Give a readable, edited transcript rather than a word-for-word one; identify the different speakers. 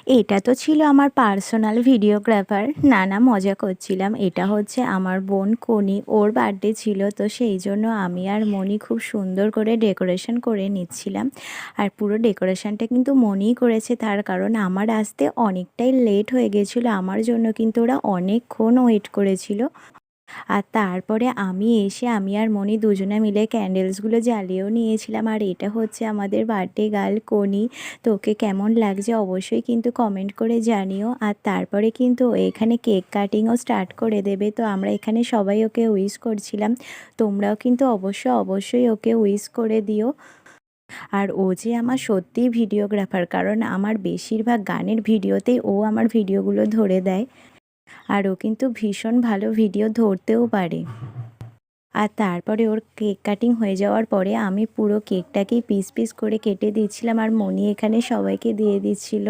Speaker 1: এটা তো ছিল আমার পার্সোনাল ভিডিওগ্রাফার। না মজা করছিলাম। এটা হচ্ছে আমার বোন কনি, ওর বার্থডে ছিল। তো সেই জন্য আমি আর মনি খুব সুন্দর করে ডেকোরেশন করে নিচ্ছিলাম। আর পুরো ডেকোরেশনটা কিন্তু মনিই করেছে, তার কারণ আমার আসতে অনেকটাই লেট হয়ে গেছিলো। আমার জন্য কিন্তু ওরা অনেকক্ষণ ওয়েট করেছিল। আর তারপরে আমি আর মনি দুজনে মিলে ক্যান্ডেলসগুলো জ্বালিয়েও নিয়েছিলাম। আর এটা হচ্ছে আমাদের বার্থডে গার্ল কনি। তো ওকে কেমন লাগছে অবশ্যই কিন্তু কমেন্ট করে জানিও। আর তারপরে কিন্তু ও এখানে কেক কাটিংও স্টার্ট করে দেবে। তো আমরা এখানে সবাই ওকে উইশ করছিলাম। তোমরাও কিন্তু অবশ্যই ওকে উইশ করে দিও। আর ও যে আমার সত্যিই ভিডিওগ্রাফার, কারণ আমার বেশিরভাগ গানের ভিডিওতেই ও আমার ভিডিওগুলো ধরে দেয়। আর ও কিন্তু ভীষণ ভালো ভিডিও ধরতেও পারে। আর তারপরে ওর কেক কাটিং হয়ে যাওয়ার পরে আমি পুরো কেকটাকেই পিস পিস করে কেটে দিচ্ছিলাম, আর মনি এখানে সবাইকে দিয়ে দিচ্ছিল।